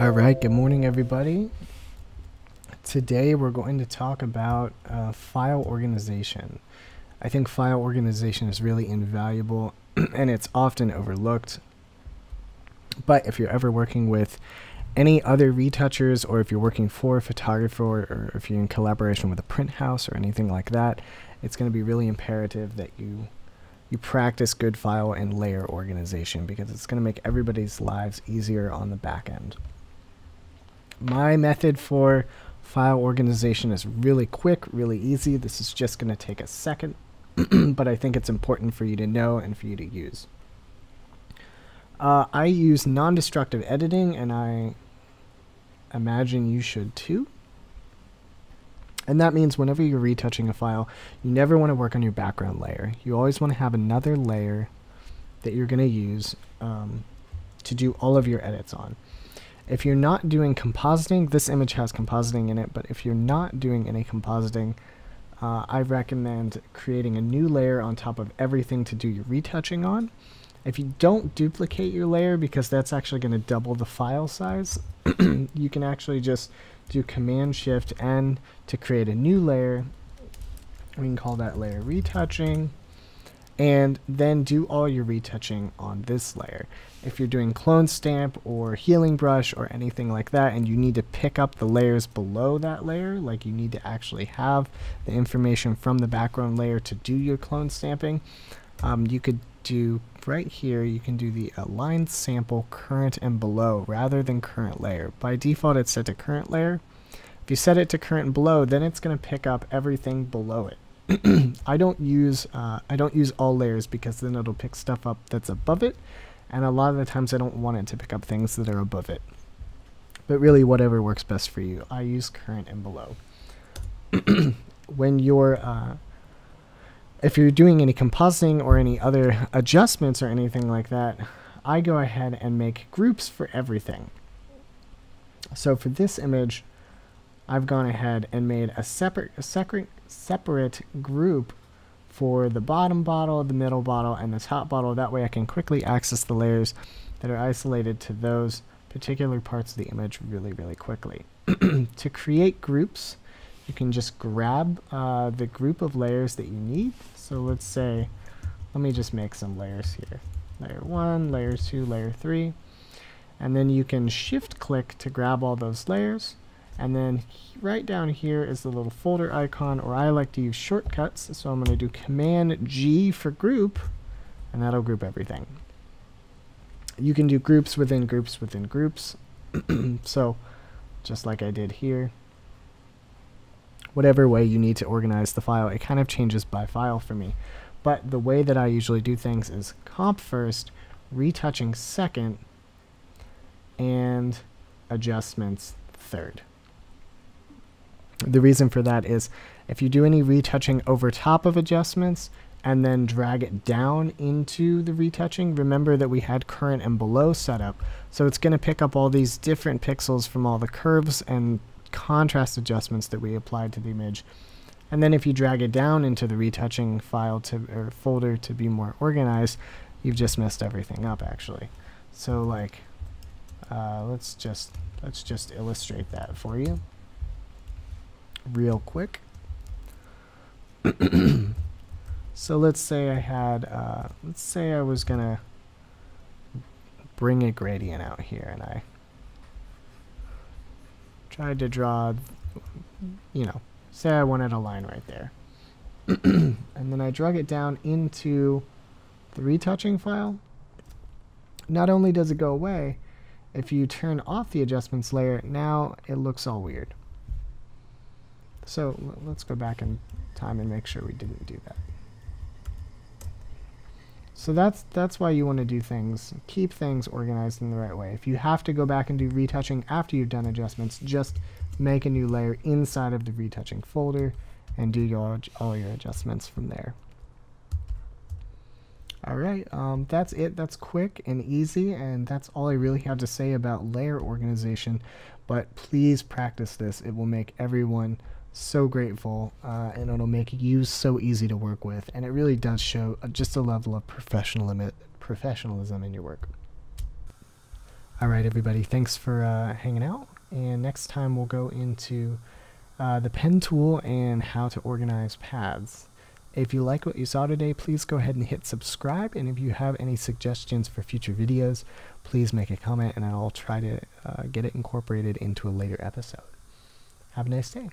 All right, good morning, everybody. Today we're going to talk about file organization. I think file organization is really invaluable and it's often overlooked. But if you're ever working with any other retouchers, or if you're working for a photographer, or if you're in collaboration with a print house or anything like that, it's going to be really imperative that you practice good file and layer organization, because it's going to make everybody's lives easier on the back end. My method for file organization is really quick, really easy. This is just going to take a second, but I think it's important for you to know and for you to use. I use non-destructive editing, and I imagine you should too. And that means whenever you're retouching a file, you never want to work on your background layer. You always want to have another layer that you're going to use to do all of your edits on. If you're not doing compositing, this image has compositing in it, but if you're not doing any compositing, I recommend creating a new layer on top of everything to do your retouching on. If you don't duplicate your layer, because that's actually going to double the file size, you can actually just do Command-Shift-N to create a new layer. We can call that layer retouching, and then do all your retouching on this layer. If you're doing clone stamp or healing brush or anything like that, and you need to pick up the layers below that layer, like you need to actually have the information from the background layer to do your clone stamping, you could do right here, you can do the align sample current and below rather than current layer. By default it's set to current layer. If you set it to current and below, then it's going to pick up everything below it. I don't use all layers, because then it'll pick stuff up that's above it, and a lot of the times I don't want it to pick up things that are above it. But really, whatever works best for you. I use current and below. When you're if you're doing any compositing or any other adjustments or anything like that, I go ahead and make groups for everything. So for this image, I've gone ahead and made a separate group for the bottom bottle, the middle bottle, and the top bottle. That way I can quickly access the layers that are isolated to those particular parts of the image really, really quickly. To create groups, you can just grab the group of layers that you need. So let's say, let me just make some layers here. Layer 1, layer 2, layer 3. And then you can shift click to grab all those layers. And then right down here is the little folder icon, or I like to use shortcuts. So I'm going to do Command G for group, and that'll group everything. You can do groups within groups within groups. So just like I did here. Whatever way you need to organize the file, it kind of changes by file for me. But the way that I usually do things is comp first, retouching second, and adjustments third. The reason for that is if you do any retouching over top of adjustments and then drag it down into the retouching, remember that we had current and below set up. So it's going to pick up all these different pixels from all the curves and contrast adjustments that we applied to the image. And then if you drag it down into the retouching file or folder to be more organized, you've just messed everything up actually. So like let's just illustrate that for you real quick. So let's say I had let's say I was gonna bring a gradient out here, and I tried to draw, say I wanted a line right there. And then I drag it down into the retouching file. Not only does it go away, if you turn off the adjustments layer, now it looks all weird. So let's go back in time and make sure we didn't do that. So that's why you want to do things, keep things organized in the right way. If you have to go back and do retouching after you've done adjustments, just make a new layer inside of the retouching folder and do all your adjustments from there. Alright, that's it. That's quick and easy, and that's all I really have to say about layer organization. But please practice this. It will make everyone so grateful, and it'll make you so easy to work with, and it really does show just a level of professionalism in your work. Alright everybody, thanks for hanging out, and next time we'll go into the pen tool and how to organize paths. If you like what you saw today, please go ahead and hit subscribe, and if you have any suggestions for future videos, please make a comment and I'll try to get it incorporated into a later episode. Have a nice day.